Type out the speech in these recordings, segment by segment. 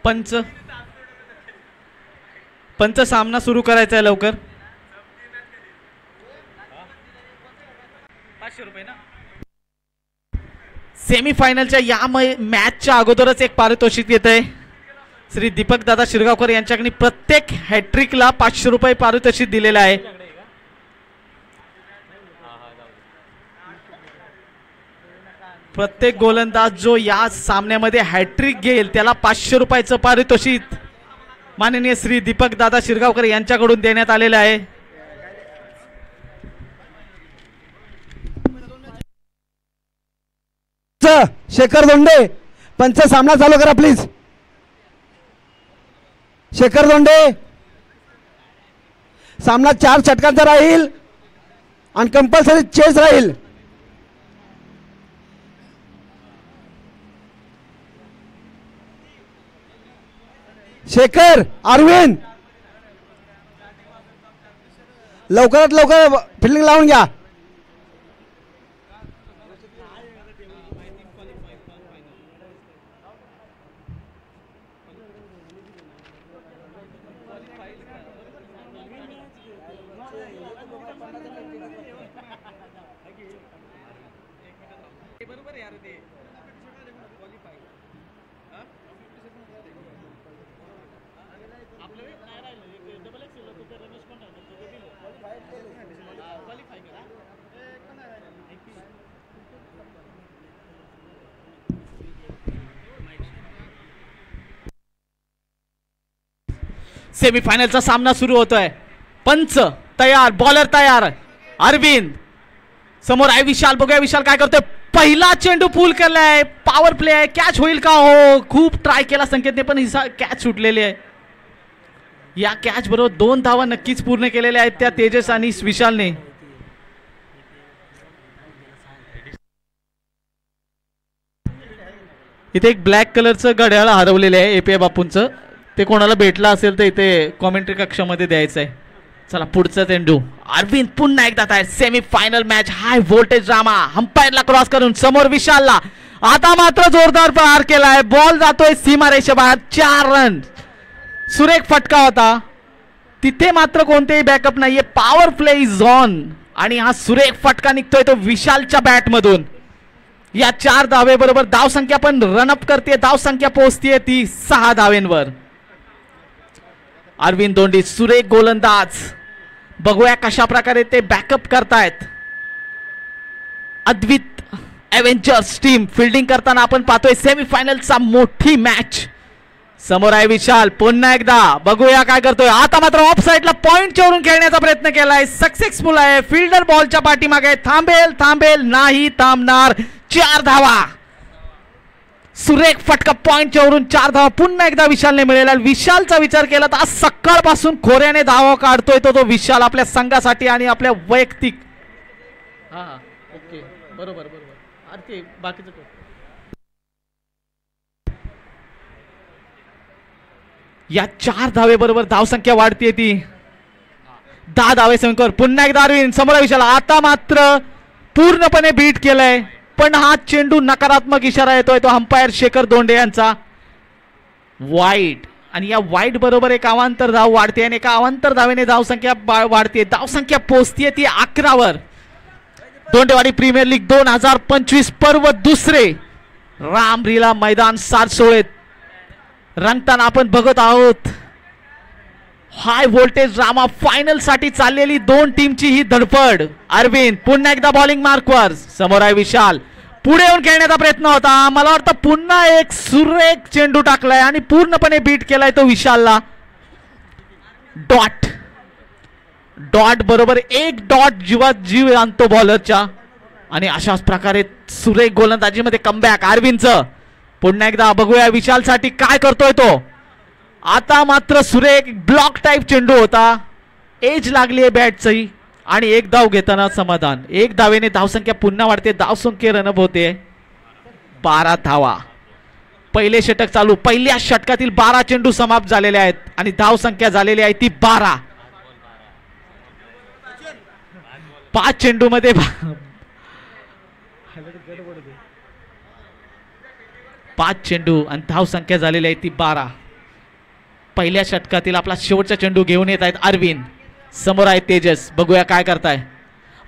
पंच पंच सामना सुरू करायचा आहे लवकर. 500 रुपये ना. सेमीफायनलच्या या मॅचच्या अगोदरच एक पारितोषिक येत आहे. श्री दीपक दादा शिरगावकर यांच्याकडे प्रत्येक हॅट्रिकला 500 रुपये पारितोषिक दिलेलं आहे. प्रत्येक गोलंदाज जो या सामन्यामध्ये हॅट्रिक घेईल त्याला 500 रुपयाचं पारितोषिक माननीय श्री दीपक दादा शिरगावकर यांच्याकडून देण्यात आलेलं आहे. शेखर दोंडे पंच सामना चालू करा प्लीज. शेखर दोंडे सामना 4 षटकांचा राहील आणि कंपल्सरी चेस राहील. शेखर अरविंद लवकरात लवकर फिल्डिंग लावून घ्या. सेमीफायनलचा सामना सुरू होतोय. पंच तयार, बॉलर तयार. अरविंद समोर आहे विशाल. बघूया विशाल काय करतोय. पहिला चेंडू पूल केलाय. पॉवर प्ले आहे. कॅच होईल का? हो, खूप ट्राय केला संकेतने पण ही कॅच सुटलेली आहे. या कॅच बरोबर 2 धावा नक्कीच पूर्ण केलेल्या आहेत त्या तेजस आणि विशालने. इथे एक ब्लॅक कलरचं घड्याळ हरवलेलं आहे एपीआय बापूंचं. ते कोणाला भेटला असेल तर इथे कॉमेंट्री कक्षामध्ये द्यायचं आहे. चला पुढचा चेंडू. अरविंद पुन्हा एकदा तयार. Semifinal match high voltage drama. अंपायरला क्रॉस करून समोर विशालला. आता मात्र जोरदार प्रहार केलाय. बॉल जातोय सीमारेषेबाहेर. 4 रन. सुरेख फटका होता. तिथे मात्र कोणतेही बॅकअप नाहीये. पॉवर प्ले इज ऑन आणि हा सुरेख फटका निघतोय तो विशालच्या बॅटमधून. या 4 धावे बरोबर धावसंख्या पण रनअप करते. धावसंख्या पोहोचते ती 6 धावेंवर. अरविंद दोंडी सुरेख गोलंदाज. बघूया कशा प्रकारे ते बॅकअप करतायत. अद्वित एव्हेंजर्स टीम फिल्डिंग करताना आपण पाहतोय. सेमीफायनलचा मोठी मॅच. समोर आहे विशाल. पुन्हा एकदा बघूया काय करतोय. आता मात्र ऑफ साइडला पॉइंटच्या वरून खेळण्याचा प्रयत्न केलाय. सक्सेसफुल आहे. फिल्डर बॉलच्या पाठीमागे. थांबेल थांबेल नाही थांबणार. 4 धावा. सुरेख फटका पॉइंटच्या वरून 4 धावा पुन्हा एकदा विशालने मिळेल. विशालचा विचार केला तर आज सकाळपासून खोऱ्याने धावा काढतोय तो विशाल आपल्या संघासाठी आणि आपल्या वैयक्तिक. हा ओके बरोबर बरोबर. अरे बाकीचं या 4 धावे बरोबर धावसंख्या वाढते ती 10 धावे संख्येवर. पुन्हा एकदा अरविंद समोर विशाल. आता मात्र पूर्णपणे बीट केलंय पण हा चेंडू नकारात्मक इशारा येतोय तो अंपायर शेखर दोंडे यांचा. वाईड आणि या वाईड बरोबर एक अवांतर धाव वाढते आणि एका अवांतर धावेने धावसंख्या वाढते. धावसंख्या पोहोचते ती 11 वर. दोंडेवाडी प्रीमियर लीग 2025 पर्व दुसरे रामलीला मैदान सारसोळेत रंगताना आपण बघत आहोत. हाय व्होल्टेज ड्रामा फायनल साठी चाललेली 2 टीमची ही धडपड. अरविंद पुन्हा एकदा बॉलिंग मार्कवर. समोर आहे विशाल. पुढे येऊन खेळण्याचा प्रयत्न होता. मला वाटतं पुन्हा एक सुरेख चेंडू टाकलाय आणि पूर्णपणे बीट केलाय तो विशालला. डॉट डॉट बरोबर 1 डॉट जीवात जीव आणतो बॉलरच्या आणि अशाच प्रकारे सुरेख गोलंदाजीमध्ये कमबॅक अरविंदचं. पुन्हा एकदा बघूया विशालसाठी काय करतोय तो. आता मात्र सुरेख ब्लॉक टाइप चेंडू होता. एज लागली आहे बॅटची आणि 1 धाव घेताना समाधान. 1 धावेने धावसंख्या पुन्हा वाढते. धावसंख्या रनअप होते 12 धावा. पहिले षटक चालू. पहिल्या षटकातील 12 चेंडू समाप्त झालेले आहेत आणि धावसंख्या झालेली आहे ती 12. 5 चेंडू मध्ये 5 चेंडू आणि धावसंख्या झालेली आहे ती 12. पहिल्या षटकातील आपला शेवटचा चेंडू घेऊन येत आहेत अरविंद. समोर आहे तेजस. बघूया काय करताय.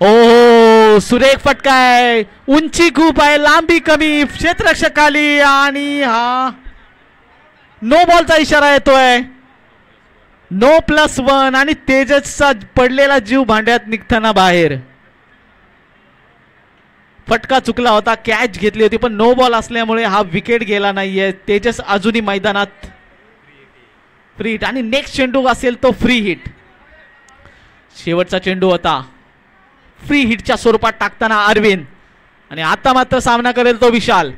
ओ सुरेख फटका आहे. उंची खूप आहे, लांबी कमी, क्षेत्ररक्षक खाली आणि हा नो बॉलचा इशारा येतोय. No+1 आणि तेजसचा पडलेला जीव भांड्यात निघताना बाहेर. फटका चुकला होता, कॅच घेतली होती पण नो बॉल असल्यामुळे हा विकेट गेला नाहीये. तेजस अजूनही मैदानात फ्री हिट आणि नेक्स्ट चेंडू असेल तो फ्री हिट. शेवटचा चेंडू होता फ्री हिटच्या स्वरूपात टाकताना अरविंद आणि आता मात्र सामना करेल तो विशाल.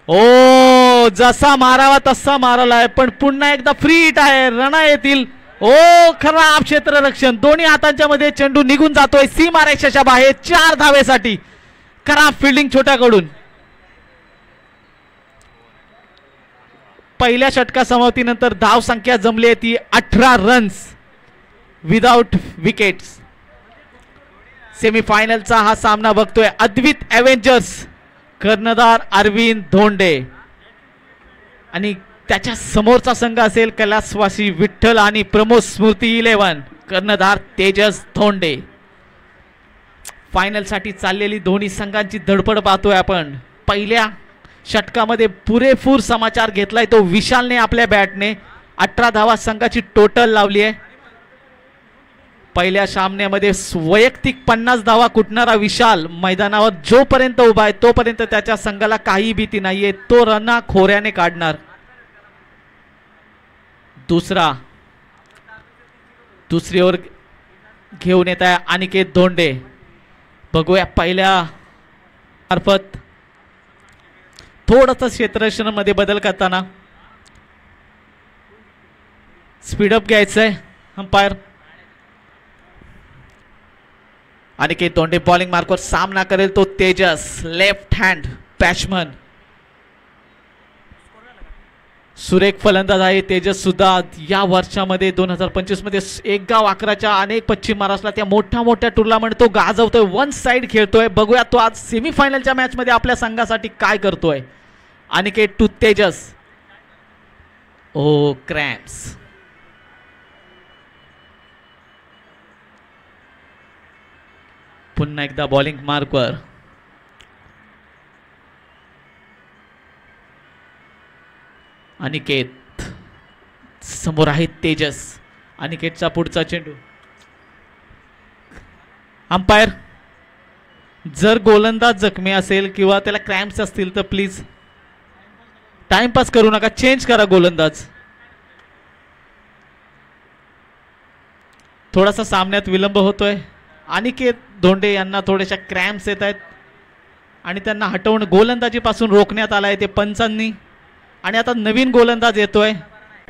ओ जसा मारावा तसा मारलाय पण पुन्हा एकदा फ्री हिट आहे. रना येतील. ओ खराब क्षेत्ररक्षण. दोन्ही हातांच्या मध्ये चेंडू निघून जातोय सीमारेषेच्या बाहेर. 4 धावेसाठी खराब फिल्डिंग छोट्याकडून. पहिल्या षटका समाप्तीनंतर धाव संख्या जमली आहे ती 18 रन्स विदाउट विकेट्स. सेमीफायनलचा हा सामना बघतोय अद्वित एव्हेंजर्स कर्णधार अरविंद धोंडे आणि त्याच्या समोरचा संघ असेल कैलासवासी विठ्ठल आणि प्रमोद स्मृती 11 कर्णधार तेजस धोंडे. फायनल साठी चाललेली दोन्ही संघांची धडपड पाहतोय आपण. पहिल्या षटकामध्ये पुरेपूर समाचार घेतलाय तो विशालने आपल्या बॅटने. 18 धावा संघाची टोटल लावली आहे. पहिल्या सामन्यामध्ये वैयक्तिक 50 धावा कुटणारा विशाल मैदानावर जोपर्यंत उभा आहे तोपर्यंत त्याच्या संघाला काही भीती नाहीये. तो रना खोऱ्याने काढणार. दुसरी ओव्हर घेऊन येत आहे अनिकेत धोंडे. बघूया पहिल्या मार्फत थोडंसं क्षेत्ररक्षणामध्ये बदल करताना स्पीडअप घ्यायचंय अंपायर. अनिकेत धोंडे बॉलिंग मार्कवर सामना करेल तो तेजस लेफ्ट हँड बॅट्समन. सुरेख फलंदाज आहे तेजस सुद्धा. या वर्षामध्ये 2025 मध्ये 1 गाव 11च्या अनेक पश्चिम महाराष्ट्रात त्या मोठ्या मोठ्या टुर्नामेंट तो गाजवतोय. 1 साइड खेळतोय. बघूया तो आज सेमीफायनलच्या मॅच मध्ये आपल्या संघासाठी काय करतोय. Aniket to Tejas. Oh cramps. पुन्हा एकदा बॉलिंग मार्कवर अनिकेत. समोर आहे तेजस. अनिकेतचा पुढचा चेंडू. अंपायर जर गोलंदाज जखमी असेल किंवा त्याला क्रॅम्प्स असतील तर प्लीज टाइमपास करू नका, चेंज करा गोलंदाज. थोडासा सामन्यात विलंब होतोय. अनिकेत धोंडे यांना थोड्याशा क्रॅम्प्स येत आहेत आणि त्यांना हटवून गोलंदाजीपासून रोखण्यात आलाय ते पंचांनी. आणि आता नवीन गोलंदाज येतोय.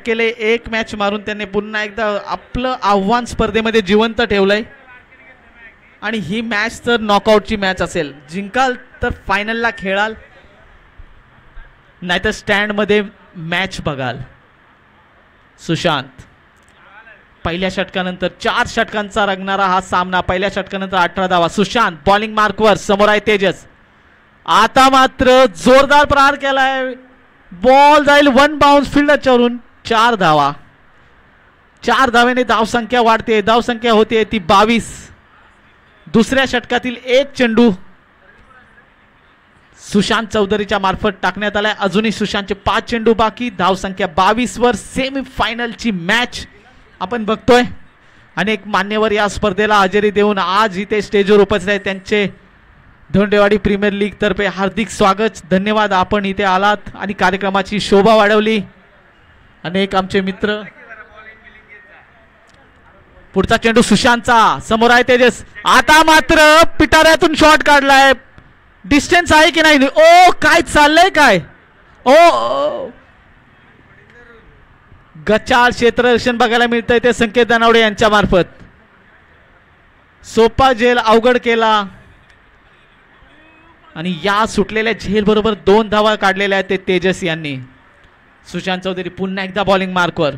केले 1 मॅच मारून त्यांनी पुन्हा एकदा आपलं आव्हान स्पर्धेमध्ये जिवंत ठेवलंय. आणि ही मॅच तर नॉकआउटची मॅच असेल. जिंकाल तर फायनलला खेळाल, नाहीतर स्टँडमध्ये मॅच बघाल. सुशांत पहिल्या षटकानंतर 4 षटकांचा रंगणारा हा सामना. पहिल्या षटकानंतर 18 धावा. सुशांत बॉलिंग मार्कवर. समोर आहे तेजस. आता मात्र जोरदार प्रहार केलाय. बॉल जाईल 1 बाउन्स फील्डरच्यावरून. 4 धावा. 4 धावेने धावसंख्या वाढते. धावसंख्या होते ती 22. दुसऱ्या षटकातील 1 चेंडू सुशांत चौधरीच्या मार्फत टाकण्यात आलाय. अजूनही सुशांतचे 5 चेंडू बाकी. धावसंख्या 22 वर सेमीफायनलची मॅच आपण बघतोय. अनेक मान्यवर या स्पर्धेला हजेरी देऊन आज इथे स्टेजवर उपस्थित आहेत. त्यांचे धोंडेवाडी प्रीमियर लीग तर्फे हार्दिक स्वागत. धन्यवाद आपण इथे आलात आणि कार्यक्रमाची शोभा वाढवली. अनेक आमचे मित्र. पुढचा चेंडू सुशांतचा. समोर आहे तेजस. आता मात्र पिटाऱ्यातून शॉट काढलाय. डिस्टन्स आहे की नाही. ओ काय चाललंय काय. ओ गचाळ क्षेत्ररक्षण बघायला मिळतंय ते संकेत दानावडे यांच्या मार्फत. सोपा झेल अवघड केला आणि या सुटलेल्या झेल बरोबर 2 धावा काढलेल्या आहेत ते तेजस यांनी. सुशांत चौधरी पुन्हा एकदा बॉलिंग मार्कवर.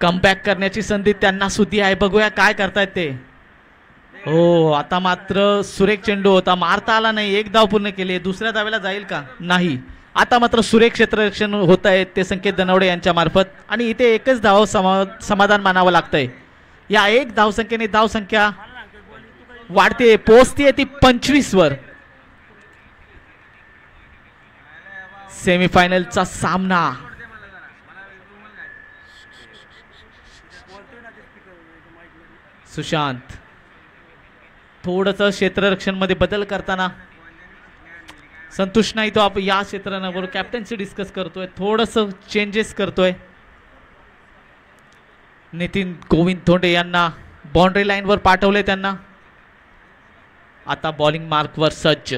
कमबॅक करण्याची संधी त्यांना सुद्धा आहे. बघूया काय करतायत ते. हो आता मात्र सुरेख चेंडू होता. मारता आला नाही. 1 धाव पूर्ण केली. दुसऱ्या धावेला जाईल का नाही. आता मात्र सुरेख क्षेत्ररक्षण होत आहे ते संकेत दनवडे यांच्या मार्फत आणि इथे एकच धाव समाधान मानावं लागतंय. या एक धावसंख्येने धावसंख्या वाढते, पोहोचते ती 25 वर. सेमीफायनलचा सामना सुशांत थोडस क्षेत्ररक्षण मध्ये बदल करताना संतुष्ट नाही तो. आपण या क्षेत्रावर कॅप्टनशी डिस्कस करतोय, थोडस चेंजेस करतोय. नितीन गोविंद धोंडे यांना बाउंड्री लाईन वर पाठवले त्यांना. आता बॉलिंग मार्क वर सज्ज.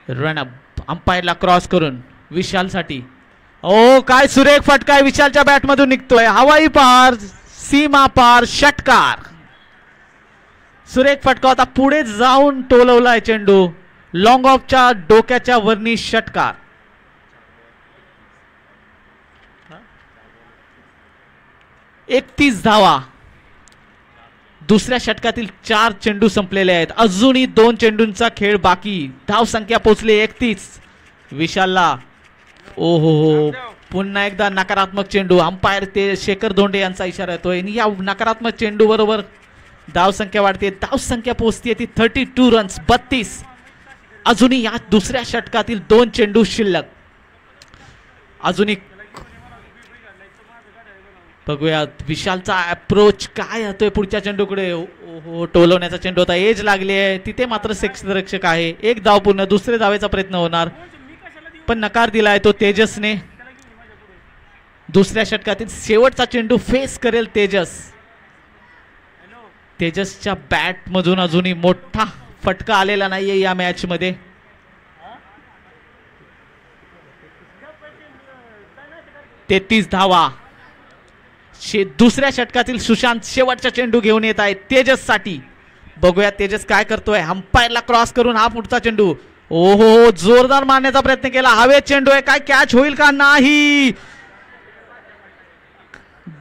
रनअप अंपायरला क्रॉस करून विशालसाठी. ओ काय सुरेख फटका विशालच्या बॅट मधून निघतोय. हवाई पार, सीमा पार, षटकार. सुरेख फटका होता, पुढे जाऊन टोलवलाय चेंडू. लॉंग ऑफच्या डोक्याच्या वरनी षटकार. एकतीस धावा. दुसऱ्या षटकातील 4 चेंडू संपलेले आहेत. अजूनही 2 चेंडूंचा खेळ बाकी. धाव संख्या पोहोचली 31. विशालला ओहो पुन्हा एकदा नकारात्मक चेंडू. अंपायर ते शेखर धोंडे यांचा इशारा येतोय. या नकारात्मक चेंडू बरोबर धाव संख्या वाढते. धाव संख्या पोहोचते ती 32 रन्स, 32. अजूनही या दुसऱ्या षटकातील 2 चेंडू शिल्लक. अजूनही बघूयात विशालचा अप्रोच काय येतोय पुढच्या चेंडूकडे. ओहो टोलवण्याचा चेंडू होता, एज लागली आहे तिथे. मात्र क्षेत्ररक्षक आहे. एक धाव पूर्ण, दुसरे धावेचा प्रयत्न होणार पण नकार दिलाय तो तेजसने. दुसऱ्या षटकातील शेवटचा चेंडू फेस करेल तेजस. तेजसच्या बॅट मधून अजूनही मोठा फटका आलेला नाहीये या मॅच मध्ये. तेहतीस धावा. दुसऱ्या षटकातील सुशांत शेवटचा चेंडू घेऊन येत आहे तेजस साठी. बघूया तेजस काय करतोय. अंपायरला क्रॉस करून हा पुढचा चेंडू. ओहो जोरदार मारण्याचा प्रयत्न केला. हवेत चेंडू आहे, काय कॅच होईल का नाही.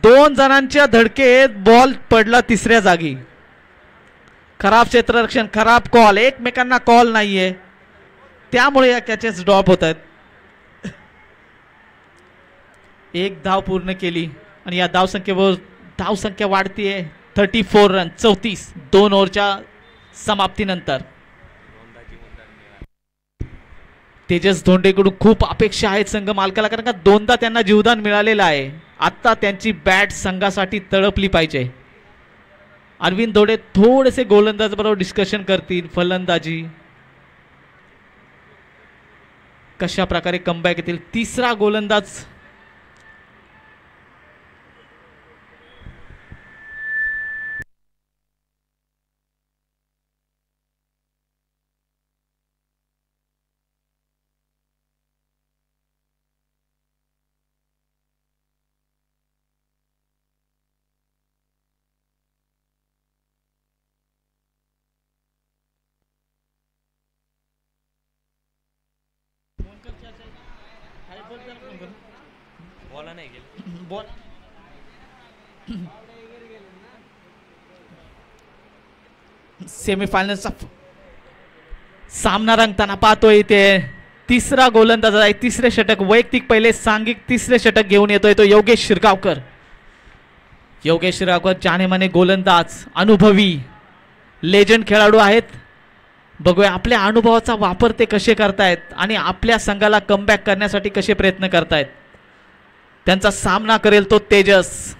2 जणांच्या धडकेत बॉल पडला तिसऱ्या जागी. खराब क्षेत्ररक्षण, खराब कॉल. एकमेकांना कॉल नाहीये त्यामुळे या कॅचेस ड्रॉप होत आहेत. एक धाव पूर्ण केली आणि या धावसंख्येवर धावसंख्या वाढतीये 34 रन, 34 2 ओव्हरच्या समाप्तीनंतर. तेजस धोंडेकडून खूप अपेक्षा आहेत संघ मालकाला, कारण का 2दा त्यांना जीवदान मिळालेलं आहे. आता त्यांची बॅट संघासाठी तळपली पाहिजे. अरविंद धोंडे थोडेसे गोलंदाज बरोबर डिस्कशन करतील. फलंदाजी कशा प्रकारे कमबॅक येतील. तिसरा गोलंदाज सेमीफायनलचा सामना रंगताना पाहतोय. इथे तिसरा गोलंदाज आहे. तिसरे षटक वैयक्तिक पहिले सांघिक तिसरे षटक घेऊन येतोय तो योगेश शिरगावकर. योगेश शिरगावकर जानेमाने गोलंदाज, अनुभवी लेजंड खेळाडू आहेत. बघूया आपल्या अनुभवाचा वापर ते कसे करतायत आणि आपल्या संघाला कमबॅक करण्यासाठी कसे प्रयत्न करतायत. त्यांचा सामना करेल तो तेजस.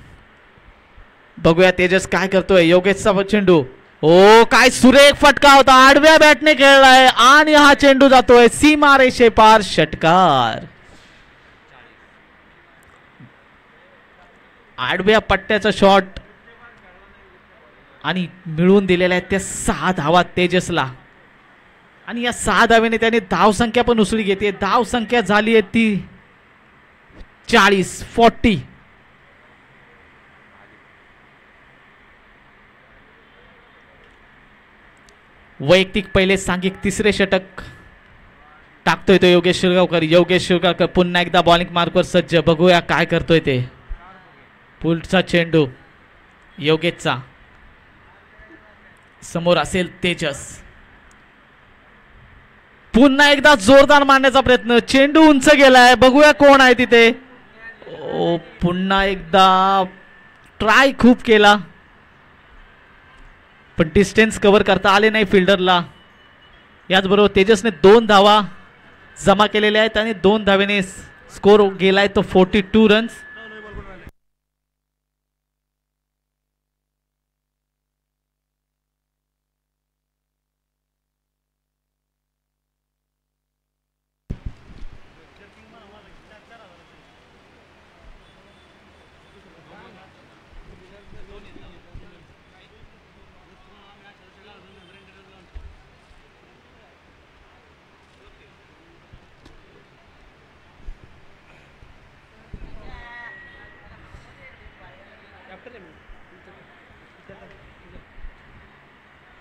बघूया तेजस काय करतोय. योगेशचा चेंडू. ओ काय सुरेख फटका होता, आडव्या बॅटने खेळलाय आणि हा चेंडू जातोय सीमा रेषे पार, षटकार. आडव्या पट्ट्याचा शॉट आणि मिळवून दिलेल्या आहेत त्या 6 धावा तेजसला. आणि या 6 धावेने त्याने धावसंख्या पण उसळी घेते. धावसंख्या झाली आहे ती 40. वैयक्तिक पहिले सांघिक तिसरे षटक टाकतोय तो योगेश शिरगावकर. योगेश शिरगावकर पुन्हा एकदा बॉलिंग मार्कवर सज्ज. बघूया काय करतोय ते. पुढचा चेंडू योगेशचा. समोर असेल तेजस. पुन्हा एकदा जोरदार मारण्याचा प्रयत्न, चेंडू उंच गेलाय, बघूया कोण आहे तिथे. ओ पुन्हा एकदा ट्राय खूप केला पण डिस्टन्स कव्हर करता आले नाही फिल्डरला. याचबरोबर तेजसने 2 धावा जमा केलेल्या आहेत आणि 2 धावेने स्कोर गेलाय तो 42 रन्स.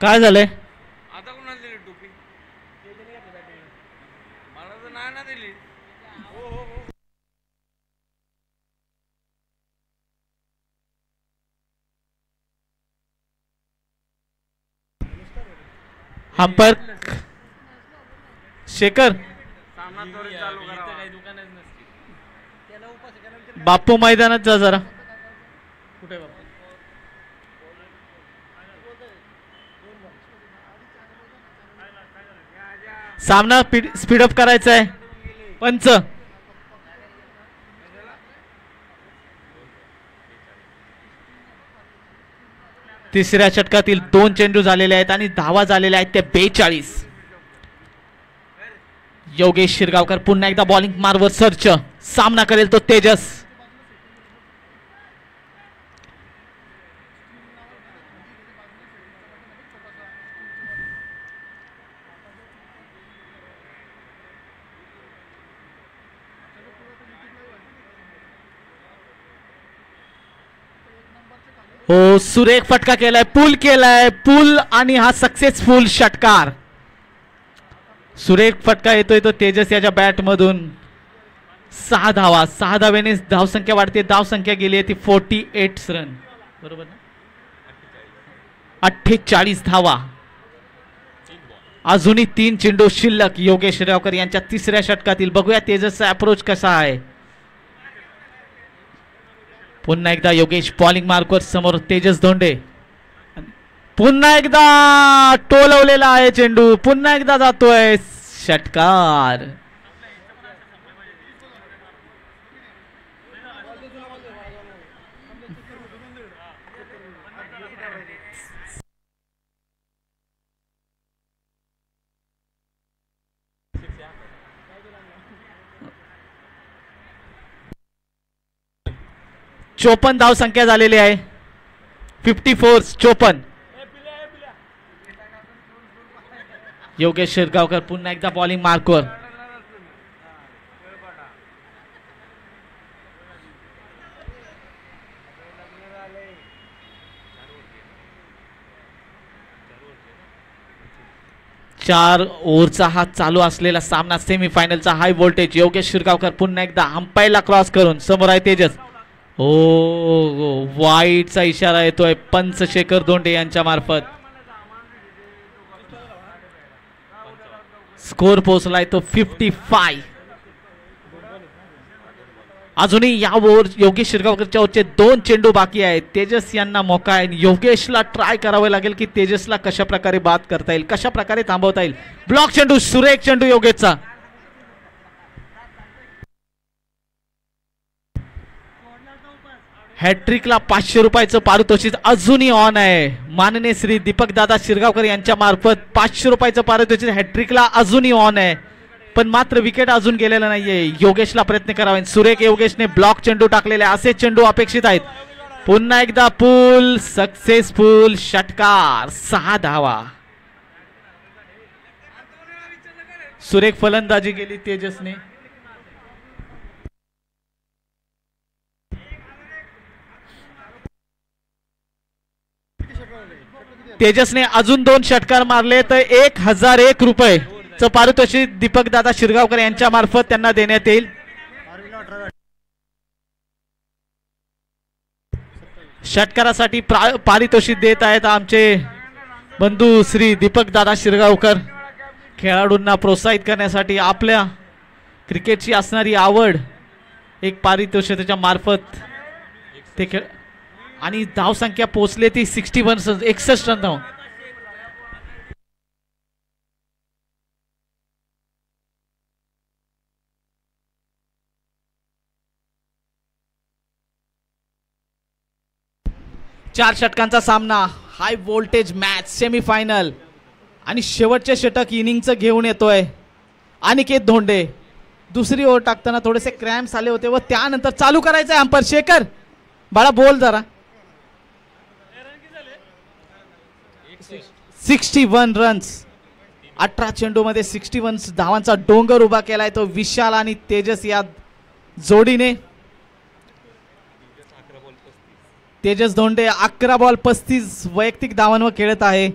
काय झालंय? आता कोणाला दिली टोपी? मला तर नाही ना दिली. अंपायर शेखर सामना त्वरित चालू करावा. बापू मैदानात जा जरा. कुठे बापू? सामना स्पीडअप करायचा आहे. पंच तिसऱ्या षटकातील 2 चेंडू झालेले आहेत आणि धावा झालेल्या आहेत ते 42. योगेश शिरगावकर पुन्हा एकदा बॉलिंग मार्कवर सर्च. सामना करेल तो तेजस. हो सुरेख फटका केलाय, पूल केलाय, पूल आणि हा सक्सेसफुल षटकार. सुरेख फटका येतोय तो तेजस याच्या बॅट मधून. 6 धावा, 6 धावेने धावसंख्या वाढते. धावसंख्या गेली आहे ती 48 रन, बरोबर ना? 48 धावा. अजूनही 3 चेंडू शिल्लक योगेश शिरगावकर यांच्या तिसऱ्या षटकातील. बघूया तेजसचा अप्रोच कसा आहे. पुन्हा एकदा योगेश बॉलिंग मार्कवर, समोर तेजस धोंडे. पुन्हा एकदा टोलवलेला आहे चेंडू, पुन्हा एकदा जातोय षटकार. चोपन्न धाव संख्या झालेली आहे. 54 54. योगेश शिरगावकर पुन्हा एकदा बॉलिंग मार्कवर. चार ओव्हरचा हा चालू असलेला सामना, सेमीफायनलचा हाय व्होल्टेज. योगेश शिरगावकर पुन्हा एकदा अंपायरला क्रॉस करून, समोर आहे तेजस. ओ वाईटचा इशारा येतोय पंच शेखर धोंडे यांच्या मार्फत. स्कोर पोहोचलाय तो 55. अजूनही या ओव्हर योगेश शिरगावकरच्या ओव्हरचे 2 चेंडू बाकी आहेत. तेजस यांना मौका आहे. योगेशला ट्राय करावे लागेल की तेजसला कशा प्रकारे बाद करता येईल, कशा प्रकारे थांबवता येईल. ब्लॉक चेंडू, सुरेख चेंडू योगेशचा. हॅट्रिकला 500 रुपयाचं पारितोषिक अजूनही ऑन आहे. माननीय श्री दीपक दादा शिरगावकर यांच्या मार्फत 500 रुपयाचं पारितोषिक हॅट्रिकला अजूनही ऑन आहे, पण मात्र विकेट अजून गेलेला नाहीये. योगेशला प्रयत्न करावा. सुरेख योगेशने ब्लॉक चेंडू टाकलेले, असे चेंडू अपेक्षित आहेत. पुन्हा एकदा पूल, सक्सेसफुल षटकार, 6 धावा. सुरेख फलंदाजी केली तेजसने. तेजसने अजून 2 षटकार मारले तर 1001 रुपये पारितोषिक दीपक दादा शिरगावकर यांच्या मार्फत त्यांना देण्यात येईल. षटकारासाठी पारितोषिक देत आहेत आमचे बंधू श्री दीपक दादा शिरगावकर. खेळाडूंना प्रोत्साहित करण्यासाठी आपल्या क्रिकेटची असणारी आवड एक पारितोषिकाच्या मार्फत ते खेळ आणि धावसंख्या पोहोचले ती 61 61 रन धाव. चार षटकांचा सामना, हाय व्होल्टेज मॅच सेमीफायनल आणि शेवटचे षटक इनिंगचं घेऊन येतोय अनिकेत धोंडे. दुसरी ओव्हर टाकताना थोडेसे क्रॅम्प्स आले होते व त्यानंतर चालू करायचं आहे अंपायर शेखर. बाळा बोल जरा. 61 रन्स 18 चेंडूमध्ये 61 धावांचा डोंगर उभा केलाय तो विशाल आणि तेजस या जोडीने. तेजस धोंडे 11 बॉल 35 वैयक्तिक धावांवर खेळत आहे.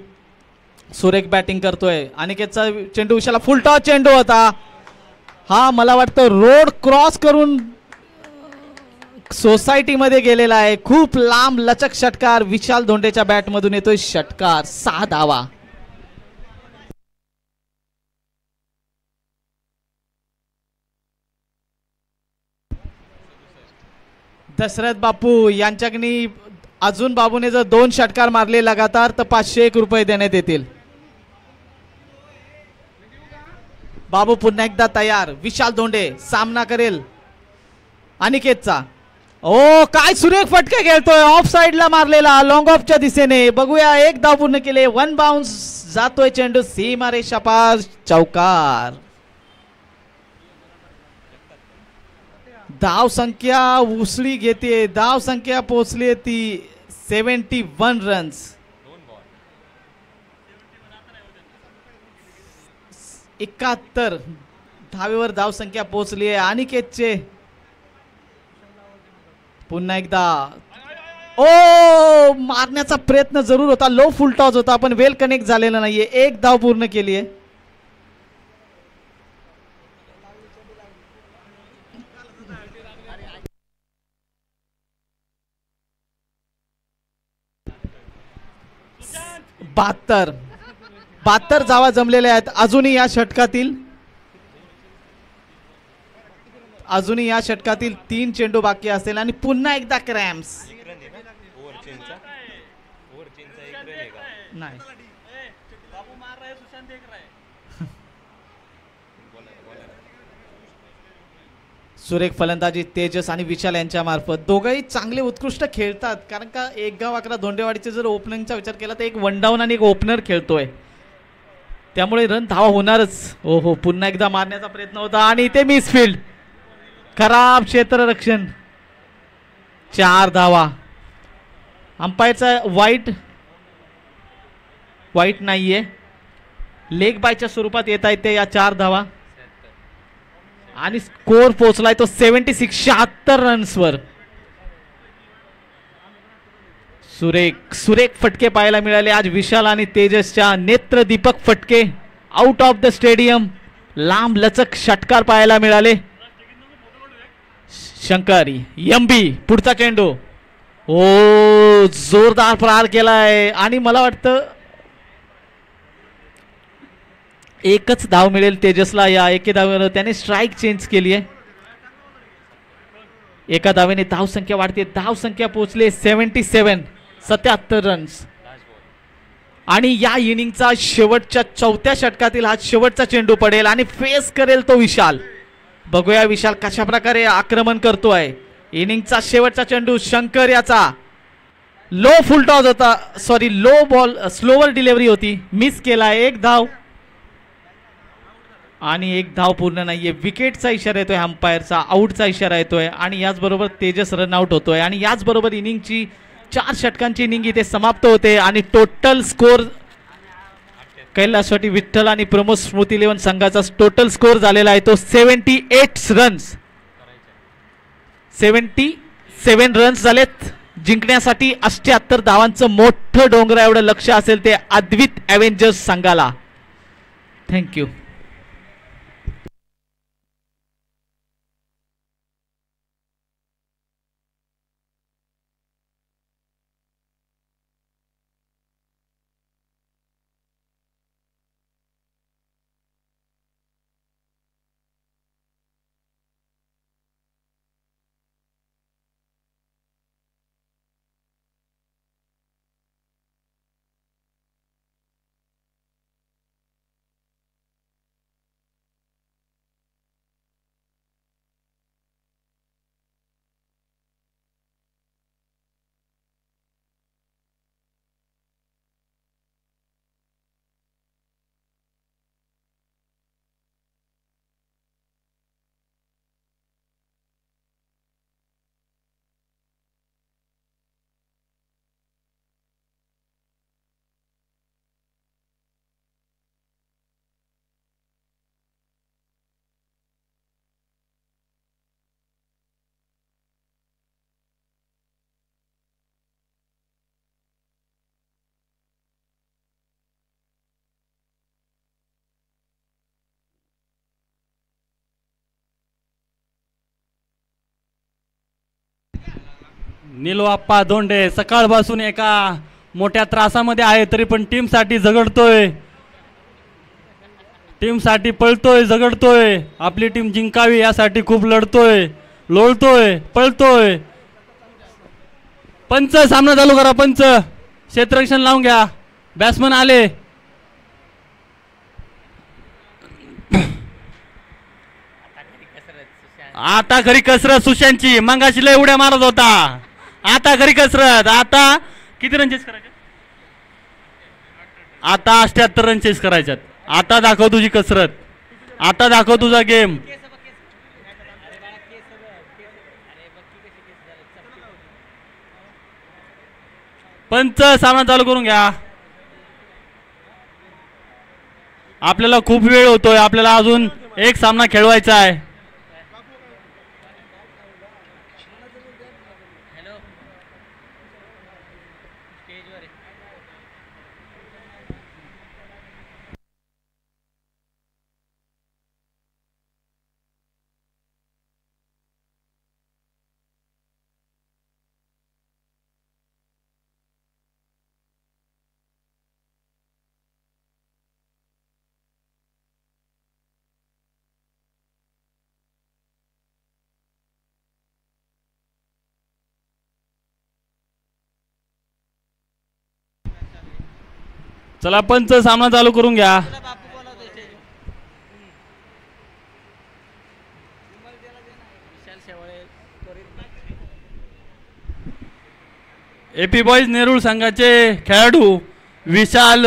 सुरेख बॅटिंग करतोय. अनिकेतचा चेंडू विशाला फुल टॉस चेंडू होता. हा मला वाटतं रोड क्रॉस करून सोसायटी मध्ये गेलेला आहे. खूप लांब लचक षटकार विशाल धोंडेच्या बॅट मधून येतोय. षटकार 6 धावा. दशरथ बापू यांच्याकडे अजून बाबूने जर 2 षटकार मारले लगातार तर 501 रुपये देण्यात येतील. बाबू पुन्हा एकदा तयार. विशाल धोंडे सामना करेल अनिकेतचा. ओ काय सुरेख फटके खेळतोय. ऑफ साइडला मारलेला लॉंग ऑफच्या दिशेने. बघूया एक धाव पूर्ण केले. 1 बाउन्स जातोय चेंडू सीमारेषा पार. चौकार. धाव संख्या उसळी घेते. धाव संख्या पोहोचली ती 71 रन्स. 71 धावेवर धाव संख्या पोहोचली आहे अनिकेतचे. पुन्हा एकदा ओ मारण्याचा प्रयत्न जरूर होता. लो फुल टॉस होता पण वेल कनेक्ट झालेला नाहीये. एक धाव पूर्ण केली आहे. बहात्तर धावा जमलेल्या आहेत अजूनही या षटकातील 3 चेंडू बाकी असेल आणि पुन्हा एकदा क्रॅम्प्स. नाही सुरेख फलंदाजी तेजस आणि विशाल यांच्या मार्फत. दोघंही चांगले उत्कृष्ट खेळतात कारण का एक गाव अकरा धोंडेवाडीचे जर ओपनिंगचा विचार केला तर एक वन डाऊन आणि एक ओपनर खेळतोय त्यामुळे रन धावा होणारच. हो पुन्हा एकदा मारण्याचा प्रयत्न होता आणि इथे मिसफील्ड. खराब क्षेत्ररक्षण. 4 धावा. अंपायरचा वाईट नाहीये. लेग बायच्या स्वरूपात येता येते या 4 धावा आणि स्कोर पोहोचलाय तो 76 रन्सवर. सुरेख फटके पाहायला मिळाले आज विशाल आणि तेजसच्या. नेत्रदीपक फटके आउट ऑफ द स्टेडियम. लांब लचक षटकार पाहायला मिळाले. शंकरी एमबी पुढचा चेंडू. ओ जोरदार प्रहार केलाय आणि मला वाटतं एकच धाव मिळेल तेजसला. या एके धावेवर त्याने स्ट्राईक चेंज केली आहे. एका धावेने धाव संख्या वाढते. धाव संख्या पोहोचले 77 रन्स आणि या इनिंगचा शेवटच्या 4थ्या षटकातील हा शेवटचा चेंडू पडेल आणि फेस करेल तो विशाल. बघूया विशाल कशा प्रकारे आक्रमण करतोय. इनिंगचा शेवटचा चेंडू शंकर याचा. लो फुल टॉस होता. Sorry low ball slower delivery होती. मिस केला. 1 धाव आणि 1 धाव पूर्ण नाहीये. विकेटचा इशारा येतोय अंपायरचा. आऊटचा इशारा येतोय आणि याचबरोबर तेजस रन आउट होतोय आणि याचबरोबर इनिंगची 4 षटकांची इनिंग इथे समाप्त होते आणि टोटल स्कोर कैलासवाडी विठ्ठल आणि प्रमोद स्मृती 11 संघाचा टोटल स्कोर झालेला आहे तो 78 रन्स. 77 रन्स झालेत. जिंकण्यासाठी 78 धावांचं मोठं डोंगरा एवढं लक्ष असेल ते अद्वित अव्हेंजर्स संघाला. थँक्यू. निलो आप्पा धोंडे सकाळपासून एका मोठ्या त्रासामध्ये आहे, तरी पण टीमसाठी झगडतोय, टीमसाठी पळतोय, झगडतोय, आपली टीम जिंकावी यासाठी खूप लढतोय, लोळतोय, पळतोय. पंच सामना चालू करा. पंच क्षेत्ररक्षण लावून घ्या. बॅट्समन आले. आता खरी कसरत सुशांतची. मंगाशी लय उड्या मारत होता, आता खरी कसरत. आता किती रन चेस करायचे? आता 78 रन चेस करायच्यात. आता दाखव तुझी कसरत, आता दाखव तुझा गेम. पंच सामना चालू करून घ्या. आपल्याला खूप वेळ होतोय, आपल्याला अजून एक सामना खेळवायचा आहे. चला पंच सामना चालू करून घ्या. एपी बॉईज नेरूळ संघाचे खेळाडू विशाल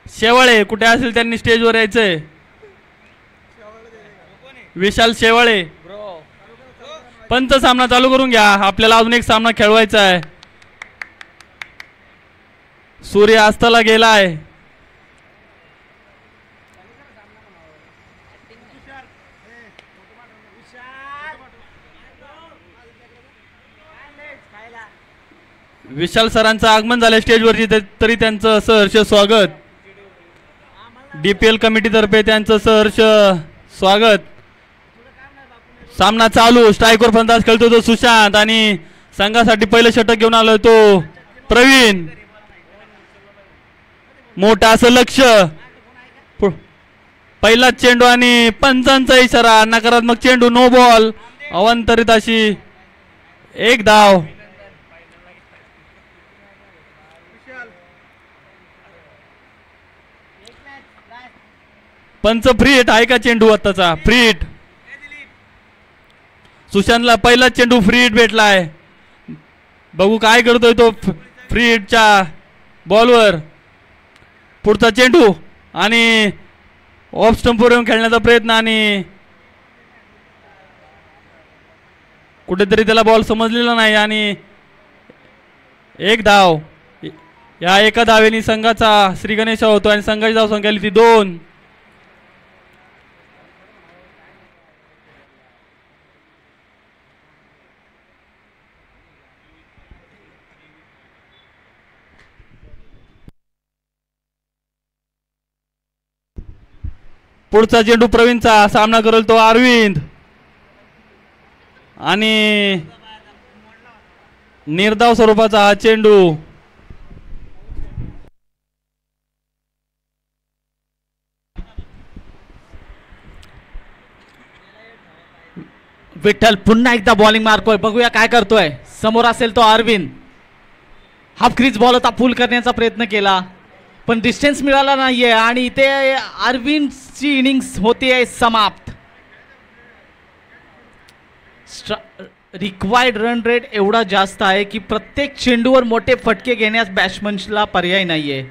शेवाळे कुठे असेल त्यांनी स्टेजवर यायचंय. विशाल शेवाळे. पंच सामना चालू करून घ्या. आपल्याला अजून एक सामना खेळवायचा आहे. सूर्य अस्ताला गेलाय. विशाल सरांचं आगमन झालंय स्टेजवरची, तरी त्यांचं सहर्ष स्वागत. डीपीएल कमिटीतर्फे त्यांचं सहर्ष स्वागत. सामना चालू. स्ट्राईकवर फलंदाज खेळतो तो सुशांत आणि संघासाठी पहिलं षटक घेऊन आलोय तो प्रवीण. मोठा असं लक्ष. पहिलाच चेंडू आणि पंचांचा इशारा. नकारात्मक चेंडू, नो बॉल. अवांतरित अशी एक धाव. पंच फ्री हिट आहे का चेंडू आताचा? Free hit. सुशांतला पहिला चेंडू फ्री हिट भेटलाय. बघू काय करतोय तो फ्री हिटच्या बॉलवर. पुढचा चेंडू आणि ऑफ स्टंपवर येऊन खेळण्याचा प्रयत्न आणि कुठेतरी त्याला बॉल समजलेला नाही आणि एक धाव. या एका धावेने संघाचा श्री गणेश होतो आणि संघाची धाव संख्या आली ती 2. पुढचा चेंडू प्रवीणचा. सामना करेल तो अरविंद आणि निर्धाव स्वरूपाचा हा चेंडू. विठ्ठल पुन्हा एकदा बॉलिंग मारतोय. बघूया काय करतोय. समोर असेल तो अरविंद. हाफ क्रीज बॉल होता, पुल करण्याचा प्रयत्न केला पण डिस्टन्स मिळाला नाहीये आणि इथे अरविंदची इनिंग्स होते समाप्त. रिक्वायर्ड रन रेट एवढा जास्त आहे की प्रत्येक चेंडूवर मोठे फटके घेण्यास बॅट्समनला पर्याय नाहीये.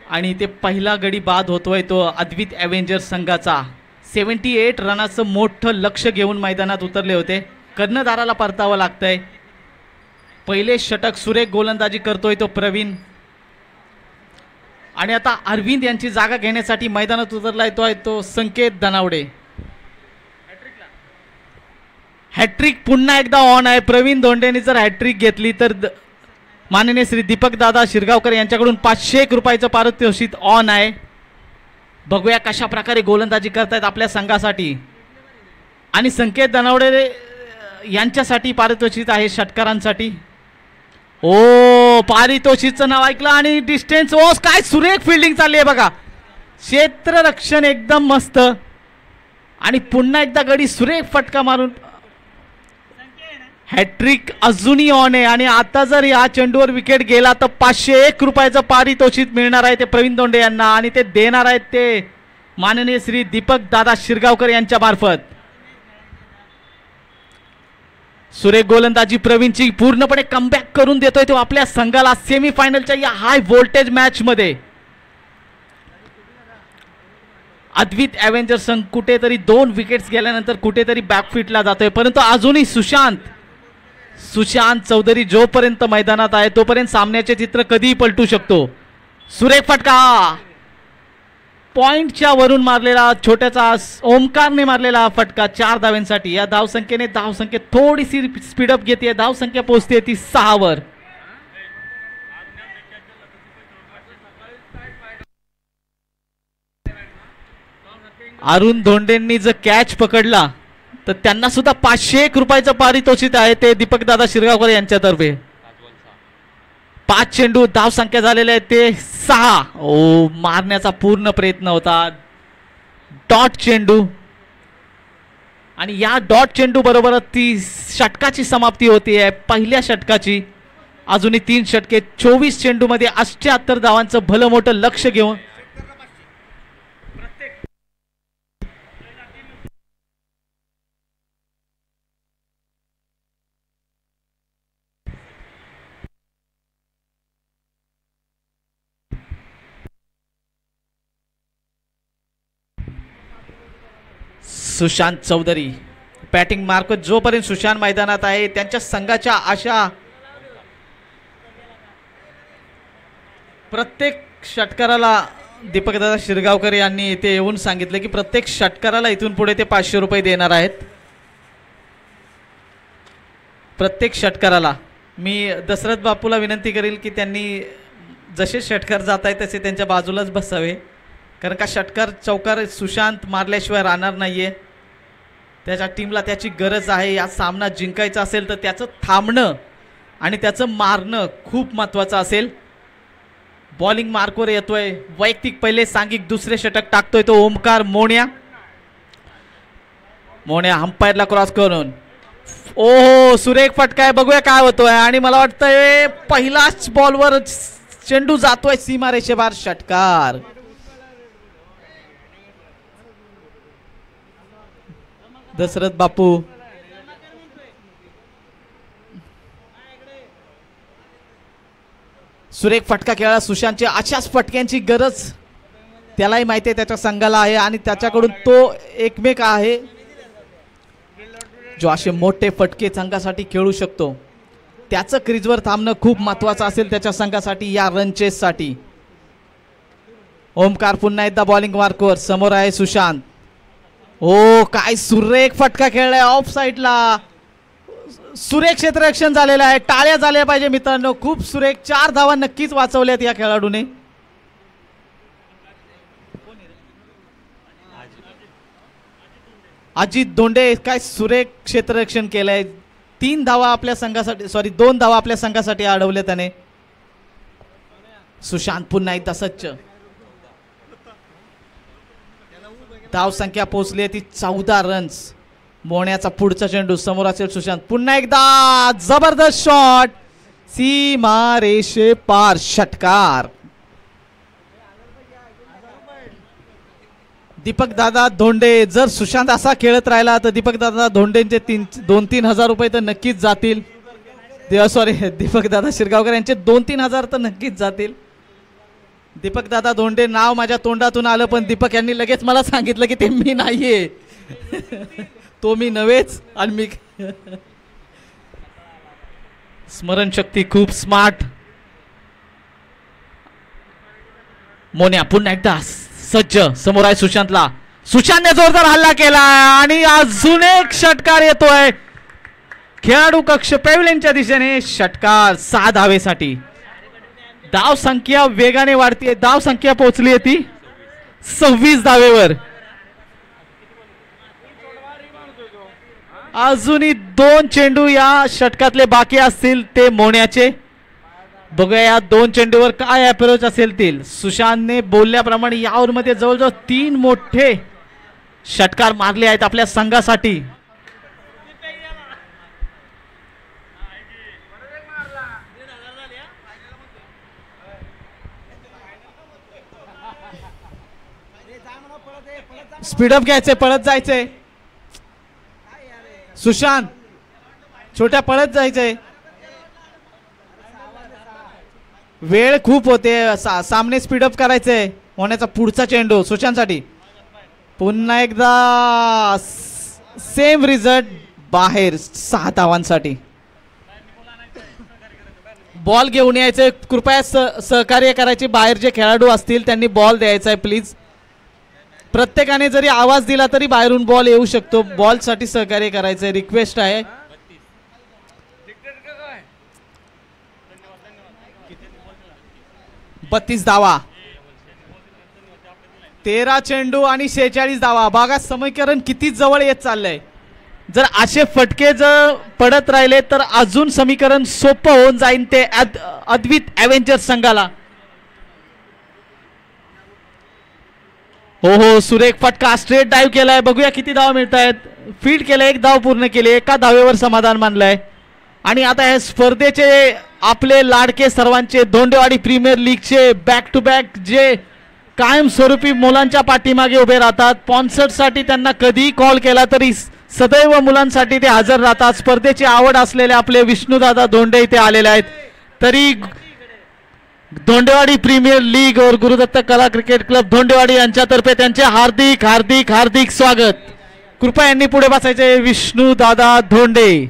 आणि ते पहिला गडी बाद होतोय तो अद्वित एव्हेंजर संघाचा. 78 रनाचं मोठं लक्ष घेऊन मैदानात उतरले होते. कर्णधाराला परतावं लागतंय. पहिले षटक सुरेख गोलंदाजी करतोय तो प्रवीण आणि आता अरविंद यांची जागा घेण्यासाठी मैदानात उतरलाय तो संकेत धनावडे. हॅट्रिक पुन्हा एकदा ऑन आहे. प्रवीण धोंडेने जर हॅट्रिक घेतली तर माननीय श्री दीपक दादा शिरगावकर यांच्याकडून 501 रुपयाचं पारितोषिक ऑन आहे. बघूया कशा प्रकारे गोलंदाजी करतायत आपल्या संघासाठी. आणि संकेत दानवडे यांच्यासाठी पारितोषिक आहे षटकारांसाठी. ओ पारितोषिकचं नाव ऐकलं आणि डिस्टन्स ओस काय सुरेख फिल्डिंग चालली आहे बघा. क्षेत्ररक्षण एकदम मस्त आणि पुन्हा एकदा गडी सुरेख फटका मारून हॅट्रिक अजूनही ऑन आहे. आणि आता जर या चेंडूवर विकेट गेला तर 501 रुपयाचं पारितोषिक मिळणार आहे ते प्रवीण दोंडे यांना आणि ते देणार आहेत ते माननीय श्री दीपक दादा शिरगावकर यांच्या मार्फत. सुरेख गोलंदाजी प्रवीणची पूर्णपणे कमबॅक करून देतोय तो आपल्या संघाला सेमीफायनलच्या या हाय व्होल्टेज मॅच मध्ये. अद्वित ॲव्हेंजर संघ कुठेतरी 2 विकेट्स गेल्यानंतर कुठेतरी बॅकफिटला जातोय, परंतु अजूनही सुशांत चौधरी जोपर्यंत मैदानात आहे तोपर्यंत सामन्याचे चित्र कधीही पलटू शकतो. सुरेख फटका पॉइंटच्या वरून मारलेला छोट्याचा ओमकारने मारलेला फटका 4 धावांसाठी. या धावसंख्येने धावसंख्येत थोडीशी स्पीडअप घेते. धावसंख्या पोहोचते ती 6 वर. अरुण धोंडेंनी जर कॅच पकडला तर त्यांना सुद्धा 501 रुपयाचं पारितोषिक आहे ते दीपक दादा शिरगावकर यांच्यातर्फे. 5 चेंडू धावसंख्या झालेले आहेत ते 6. ओ मारण्याचा पूर्ण प्रयत्न होता. डॉट चेंडू आणि या डॉट चेंडू बरोबर ती षटकाची समाप्ती होती आहे पहिल्या षटकाची. अजूनही 3 षटके 24 चेंडू मध्ये 78 धावांचं भलं मोठं लक्ष घेऊन सुशांत चौधरी बॅटिंग मार्फत जोपर्यंत सुशांत मैदानात आहे त्यांच्या संघाच्या आशा प्रत्येक षटकाराला दीपकदादा शिरगावकर यांनी इथे येऊन सांगितले की प्रत्येक षटकाराला इथून पुढे ते 500 रुपये देणार आहेत. प्रत्येक षटकाराला मी दशरथ बापूला विनंती करेल की त्यांनी जसे षटकार जात आहेत तसे त्यांच्या बाजूलाच बसावे, कारण का षटकार चौकार सुशांत मारल्याशिवाय राहणार नाहीये. त्याच्या टीमला त्याची गरज आहे. या सामना जिंकायचा असेल तर त्याचं थांबणं आणि त्याचं मारणं खूप महत्त्वाचं असेल. बॉलिंग मार्कवर येतोय वैयक्तिक पहिले सांघिक दुसरे षटक टाकतोय तो ओमकार मोन्या. अंपायरला क्रॉस करून ओहो सुरेख फटका आहे. बघूया काय होतोय आणि मला वाटतंय पहिलाच बॉलवर चेंडू जातोय सीमारेषेबाहेर. षटकार दशरथ बापू सुरेख फटका खेळा. सुशांतची अशाच फटक्यांची गरज त्यालाही माहिती आहे, त्याच्या संघाला आहे आणि त्याच्याकडून तो एकमेक आहे जो असे मोठे फटके संघासाठी खेळू शकतो. त्याचं क्रीजवर थांबणं खूप महत्वाचं असेल त्याच्या संघासाठी या रनचेससाठी. ओमकार पुन्हा एकदा बॉलिंग मार्कवर. समोर आहे सुशांत. ओ काय सुरेख फटका खेळलाय ऑफ साईडला. सुरेख क्षेत्ररक्षण झालेलं आहे. टाळ्या झाल्या पाहिजे मित्रांनो. खूप सुरेख 4 धावा नक्कीच वाचवल्यात या खेळाडूने. अजित दोंडे काय सुरेख क्षेत्ररक्षण केलंय. 3 धावा आपल्या संघासाठी 2 धावा आपल्या संघासाठी अडवले त्याने. सुशांत पुन्हा एकदा सज्ज. धाव संख्या पोहोचली ती 14 रन्स. मोन्याचा पुढचा चेंडू समोर असेल सुशांत. पुन्हा एकदा जबरदस्त शॉट सीमा रेषे पार. षटकार दीपक दादा धोंडे. जर सुशांत असा खेळत राहिला तर दीपक दादा धोंडेंचे 2-3 हजार रुपये तर नक्कीच जातील. दीपक दादा शिरगावकर यांचे 2-3 हजार तर नक्कीच जातील. दीपक दादा धोंडे नाव माझ्या तोंडातून आलं पण दीपक यांनी लगेच मला सांगितलं की ते मी नाहीये. तो मी नव्हेच. आणि मी स्मरणशक्ती खूप स्मार्ट. मोन्या पुन्हा एकदा सज्ज. समोर आहे सुशांतला. सुशांतने जोरदार हल्ला केला आणि अजून एक षटकार येतोय खेळाडू कक्ष पॅव्हलियनच्या दिशेने. षटकार 6 धावेसाठी. धाव संख्या वेगाने वाढतीये. धाव संख्या पोहोचली ती 26 धावेवर. अजूनही 2 चेंडू या षटकातले बाकी असतील ते मोण्याचे. बघूया या 2 चेंडूवर काय अप्रोच असेल ते. सुशांतने बोलल्याप्रमाणे या ओव्हरमध्ये जवळजवळ 3 मोठे षटकार मारले आहेत आपल्या संघासाठी. स्पीडअप घ्यायचे, पळत जायचंय. सुशांत छोट्या पळत जायचंय. वेळ खूप होते. सामने स्पीडअप करायचंय. होण्याचा पुढचा चेंडू सुशांतसाठी. पुन्हा एकदा सेम रिझल्ट बाहेर 6 धावांसाठी. बॉल घेऊन यायचे. कृपया सहकार्य करायचे. बाहेर जे खेळाडू असतील त्यांनी बॉल द्यायचा आहे प्लीज. प्रत्येकाने जरी आवाज दिला तरी बाहेरून बॉल येऊ शकतो. बॉल साठी सहकार्य करायचंय. रिक्वेस्ट आहे. 32 धावा. 13 चेंडू आणि 46 धावा. बघा समीकरण किती जवळ येत चाललंय. जर असे फटके जर पडत राहिले तर अजून समीकरण सोपं होऊन जाईल ते अद्वित ॲव्हेंजर्स संघाला. हो सुरेख फटका. स्ट्रेट डाईव्ह केलाय. बघूया किती धावा मिळत आहेत. फील्ड केलंय. 1 धाव पूर्ण केली. एका धावेवर समाधान मानलंय. आणि आता हे स्पर्धेचे आपले लाडके सर्वांचे Dhondewadi premier लीगचे back to back जे कायमस्वरूपी मुलांच्या पाठीमागे उभे राहतात. स्पॉन्सरसाठी त्यांना कधीही कॉल केला तरी सदैव मुलांसाठी ते हजर राहतात. स्पर्धेची आवड असलेले आपले विष्णुदादा धोंडे इथे आलेले आहेत. तरी धोंडेवाडी प्रीमियर लीग और गुरुदत्त कला क्रिकेट क्लब धोंडेवाडी यांच्यातर्फे त्यांचे हार्दिक हार्दिक हार्दिक स्वागत. कृपया यांनी पुढे बसायचे. विष्णुदादा धोंडे.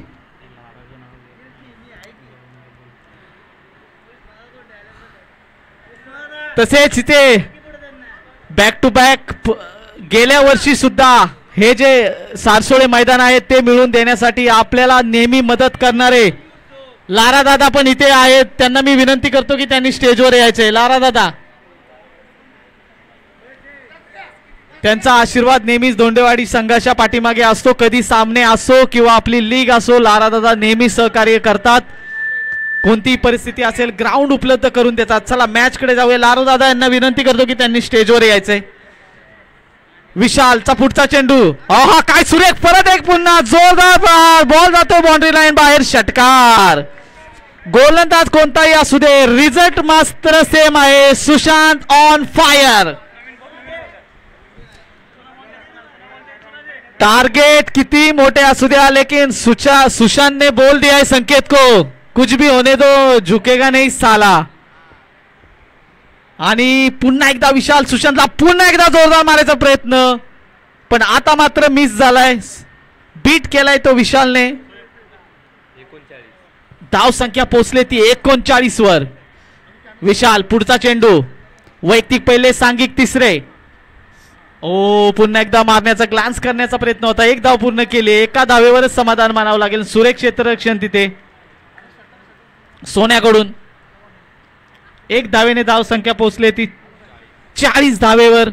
तसेच इथे बॅक टू बॅक गेल्या वर्षी सुद्धा हे जे सारसोळे मैदान आहे ते मिळवून देण्यासाठी आपल्याला नेहमी मदत करणारे लारा दादा पण इथे आहेत. त्यांना मी विनंती करतो की त्यांनी स्टेजवर यायचंय. लारा दादा, त्यांचा आशीर्वाद नेहमीच धोंडेवाडी संघाच्या पाठीमागे असतो. कधी सामने असो किंवा आपली लीग असो, लारा दादा नेहमी सहकार्य करतात. कोणतीही परिस्थिती असेल ग्राउंड उपलब्ध करून देतात. चला मॅच कडे जाऊया. लारा दादा यांना विनंती करतो की त्यांनी स्टेजवर यायचंय. विशालचा पुढचा चेंडू. हा काय सुरेख. परत एक पुन्हा जोरदार बॉल जातो बाउंड्री लाईन बाहेर. षटकार. गोलंदाज कोणताही असू दे, रिझल्ट मात्र सेम आहे. Sushant on fire. टारगेट किती मोठे असू द्या लेकिन सुशांत ने बोल दिया है संकेत को, कुछ भी होने दो, झुकेगा नहीं साला. आणि पुन्हा एकदा विशाल सुशांतला पुन्हा एकदा जोरदार मारायचा प्रयत्न, पण आता मात्र मिस झालाय. बीट केलाय तो विशालने. धाव संख्या पोहोचले ती 39 वर. विशाल पुढचा चेंडू. वैयक्तिक पहिले, सांघिक तिसरे. ओ पुन्हा एकदा मारण्याचा ग्लान्स करण्याचा प्रयत्न होता. 1 धाव पूर्ण केली. एका धावेवरच समाधान मानावं लागेल. सुरेख क्षेत्ररक्षण तिथे सोन्याकडून. 1 धावेने धाव संख्या पोहोचली ती 40 धावेवर.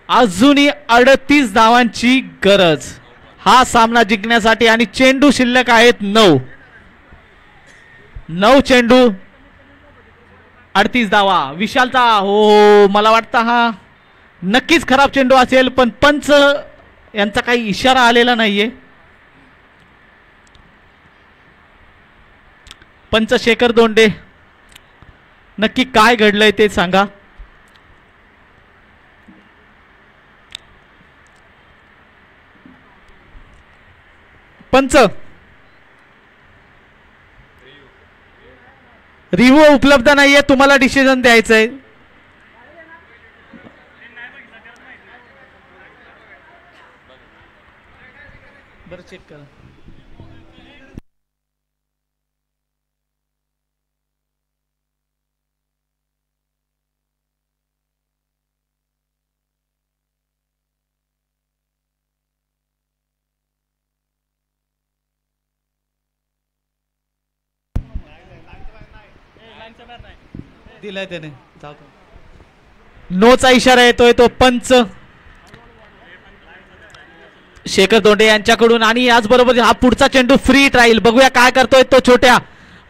अजूनही 38 धावांची गरज हा सामना जिंकण्यासाठी. आणि चेंडू शिल्लक आहेत 9 चेंडू 38 धावा. विशालचा हो मला वाटतं हा नक्कीच खराब चेंडू असेल, पण पंच यांचा काही इशारा आलेला नाहीये. पंच शेखर दोंडे, नक्की काय घडलंय ते सांगा. पंच रिव्ह्यू उपलब्ध नाहीये, तुम्हाला डिसिजन द्यायचंय. बरं चेक करा. दिलाय त्याने. नोचा इशारा येतोय तो पंच शेखर दोंडे यांच्याकडून. आणि याचबरोबर हा पुढचा चेंडू फ्री राहील. बघूया काय करतोय तो छोट्या.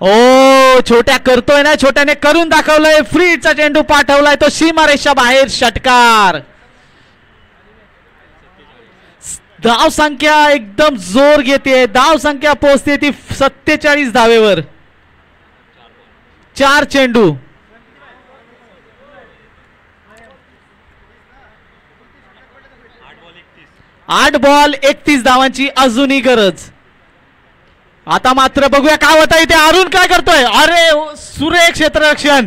ओ छोट्या करतोय ना, छोट्याने करून दाखवलंय. फ्रीचा चेंडू पाठवलाय तो सीमारेषा बाहेर. षटकार. धाव संख्या एकदम जोर घेते. धाव संख्या पोहोचते ती 47 धावेवर. 4 चेंडू. 8 बॉल 31 धावांची अजूनही गरज. आता मात्र बघूया काय होता इथे. अरुण काय करतोय. अरे सुरेख क्षेत्ररक्षण.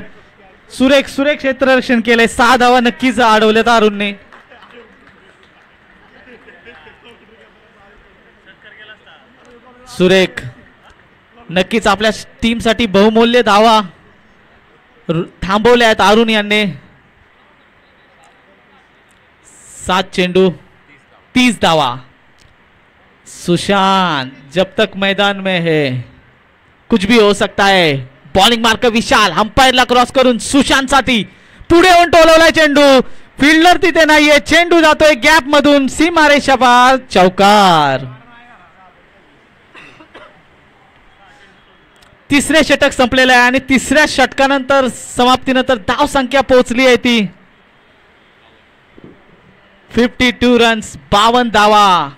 सुरेख क्षेत्ररक्षण केलंय. 6 धावा नक्कीच अडवल्यात अरुणने. सुरेख नक्कीच आपल्या टीमसाठी बहुमूल्य धावा थांबवल्या आहेत अरुण यांनी. 7 चेंडू 30 धावा. सुशांत जब तक मैदान में है कुछ भी हो सकता है. बॉलिंग मार्क विशाल अंपायरला क्रॉस करून सुशांत साठी पुढे येऊन टोलवलाय चेंडू. फिल्डर तिथे नाहीये. चेंडू जातोय गॅप मधून सीमारेषा पार. चौकार. तिसरे षटक संपलेलं आहे आणि तिसऱ्या षटकानंतर समाप्तीनंतर धाव संख्या पोहोचली आहे ती 52 रन्स 52 धावा.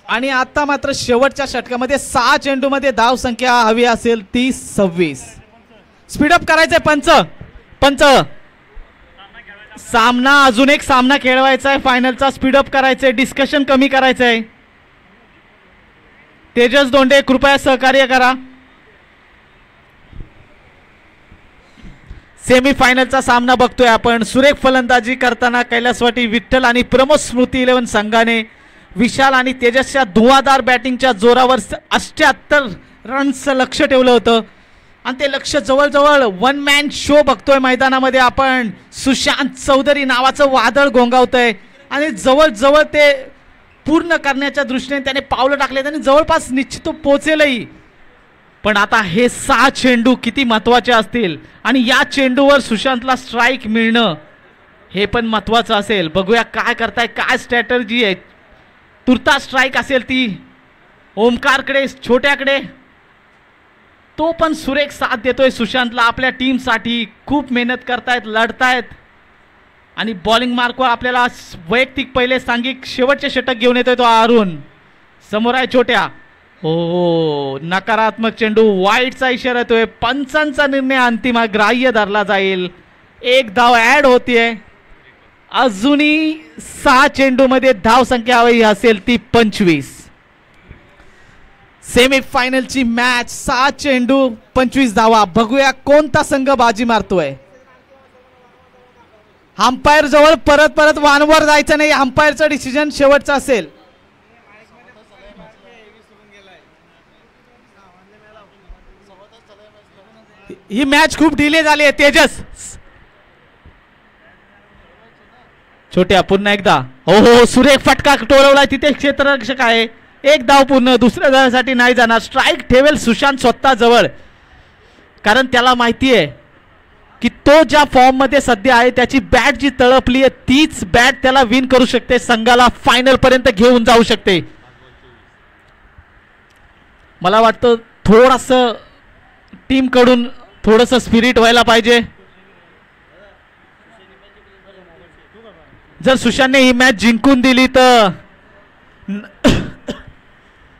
आणि आता मात्र शेवटच्या षटकामध्ये 6 चेंडूमध्ये धाव संख्या हवी असेल ती 26. स्पीडअप करायचंय पंच. सामना अजून एक सामना खेळवायचा आहे फायनलचा. स्पीडअप करायचंय. डिस्कशन कमी करायचंय. तेजस दोंडे कृपया सहकार्य करा. सेमीफायनलचा सामना बघतोय आपण. सुरेख फलंदाजी करताना कैलासवाटी विठ्ठल आणि प्रमोद स्मृती 11 संघाने विशाल आणि तेजसच्या धुवाधार बॅटिंगच्या जोरावर 78 रन्सचं लक्ष ठेवलं होतं. आणि ते लक्ष जवळजवळ 1 मॅन शो बघतोय मैदानामध्ये आपण. सुशांत चौधरी नावाचं वादळ घोंगावतंय आणि जवळजवळ ते पूर्ण करण्याच्या दृष्टीने त्याने पावलं टाकले आणि जवळपास निश्चित तो पोहोचेलही. पण आता हे 6 चेंडू किती महत्वाचे असतील आणि या चेंडूवर सुशांतला स्ट्राईक मिळणं हे पण महत्वाचं असेल. बघूया काय करताय, काय स्ट्रॅटर्जी आहे. तुर्ता स्ट्राईक असेल ती ओमकारकडे, छोट्याकडे. तो पण सुरेख साथ देतोय सुशांतला आपल्या टीमसाठी. खूप मेहनत करतायत, लढतायत आणि बॉलिंग मार्कवर आपल्याला वैयक्तिक पहिले सांघिक शेवटचे षटक घेऊन येतोय तो अरुण. समोर आहे छोट्या. हो नकारात्मक चेंडू. वाईटचा इशारा येतोय. पंचांचा निर्णय अंतिम ग्राह्य धरला जाईल. 1 धाव ऍड होतीये. अजूनही 6 चेंडूमध्ये धाव संख्या हवी असेल ती 25. सेमीफायनलची मॅच 6 चेंडू 25 धावा. बघूया कोणता संघ बाजी मारतोय. अंपायर जवळ परत वानवर जायचं नाही. अंपायरचं डिसिजन शेवटचं असेल. ही मॅच खूप डिले झाली आहे. तेजस छोट्या पुन्हा एकदा. हो सुरेख फटका टोलवलाय. तिथे क्षेत्ररक्षक आहे. 1 धाव पूर्ण. दुसऱ्या धावासाठी नाही जाणार. स्ट्राईक ठेवेल सुशांत स्वतः जवळ. कारण त्याला माहिती आहे की तो ज्या फॉर्म मध्ये सध्या आहे त्याची बॅट जी तळपली आहे तीच बॅट त्याला विन करू शकते. संघाला फायनल पर्यंत घेऊन जाऊ शकते. मला वाटतं थोडंसं टीम कडून थोडंसं स्पिरिट व्हायला पाहिजे. जर सुशांतने ही मॅच जिंकून दिली तर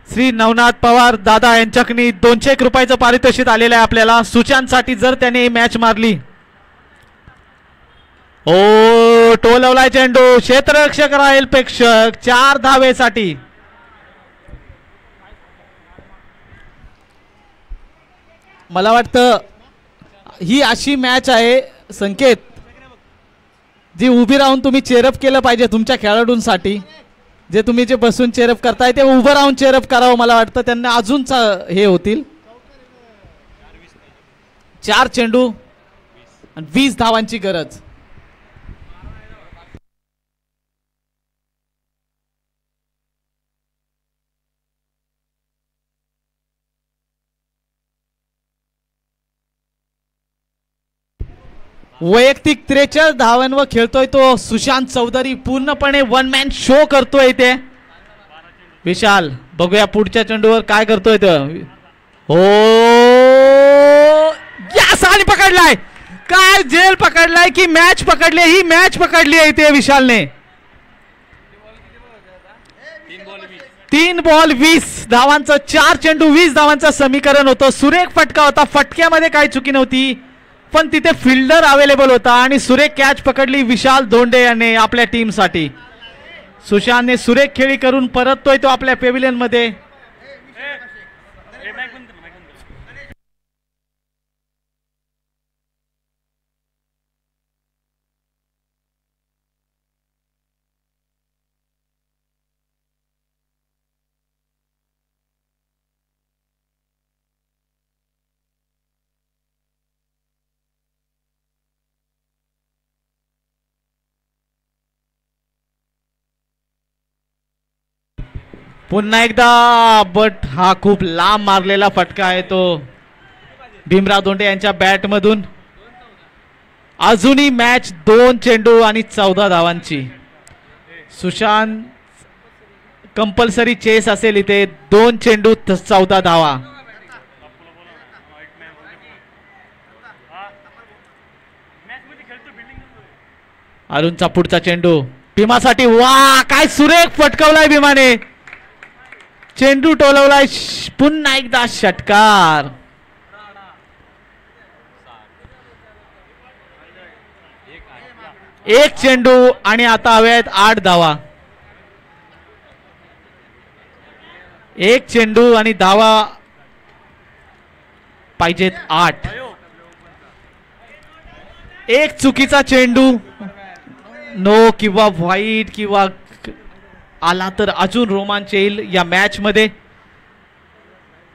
श्री नवनाथ पवार दादा यांच्याकडे 201 रुपयाचं पारितोषिक आलेलं आहे आपल्याला. सुशांतसाठी जर त्याने ही मॅच मारली. ओ टोलवलाय चेंडू. क्षेत्ररक्षक राहील प्रेक्षक 4 धावेसाठी. मला वाटतं ही अशी मॅच आहे संकेत जी उभी राहून तुम्ही चेअरअप केलं पाहिजे तुमच्या खेळाडूंसाठी. जे तुम्ही जे बसून चेअरअप करताय ते उभं राहून चेअरअप करावं. मला वाटतं त्यांना अजून हे होतील. 4 चेंडू आणि 20 धावांची गरज. वैयक्तिक 43 धावांवर खेळतोय तो सुशांत चौधरी. पूर्णपणे वन मॅन शो करतोय इथे विशाल. बघूया पुढच्या चेंडूवर काय करतोय तो. हो यस आणि पकडलाय. काय जेल पकडलाय की मॅच पकडली. ही मॅच पकडली आहे इथे विशालने. 3 बॉल 20 धावांचं 4 चेंडू 20 धावांचं समीकरण होतं. सुरेख फटका होता. फटक्यामध्ये काही चुकी नव्हती पण तिथे फिल्डर अवेलेबल होता आणि सुरेख कॅच पकडली विशाल धोंडे याने आपल्या टीमसाठी. सुशांतने सुरेख खेळी करून परततोय तो आपल्या पेव्हिलियन मध्ये. पुन्हा एकदा बट हा खूप लांब मारलेला फटका आहे तो भीमराव धोंडे यांच्या बॅट मधून. अजूनही मॅच 2 चेंडू आणि 14 धावांची. सुशांत कंपल्सरी चेस असेल इथे. 2 चेंडू 14 धावा. अरुणचा पुढचा चेंडू भीमासाठी. वा काय सुरेख फटकावलाय भीमाने. चेंडू टोलवलाय. पुन्हा एकदा षटकार. एक चेंडू आणि आता हवे आहेत 8 धावा. 1 चेंडू आणि धावा पाहिजेत 8. एक चुकीचा चेंडू नो किंवा व्हाईट किंवा आला तर अजून रोमांच येईल या मॅच मध्ये.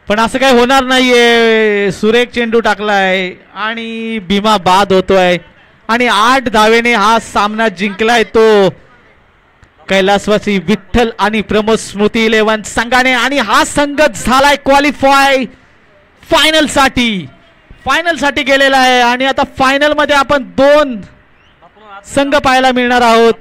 पण असं काही होणार नाहीये. सुरेख चेंडू टाकलाय आणि भीमा बाद होतोय आणि 8 धावेने हा सामना जिंकलाय तो कैलासवासी विठ्ठल आणि प्रमोद स्मृती 11 संघाने. आणि हा संघ झालाय क्वालिफाय फायनल साठी गेलेला आहे. आणि आता फायनल मध्ये आपण 2 संघ पाहायला मिळणार आहोत.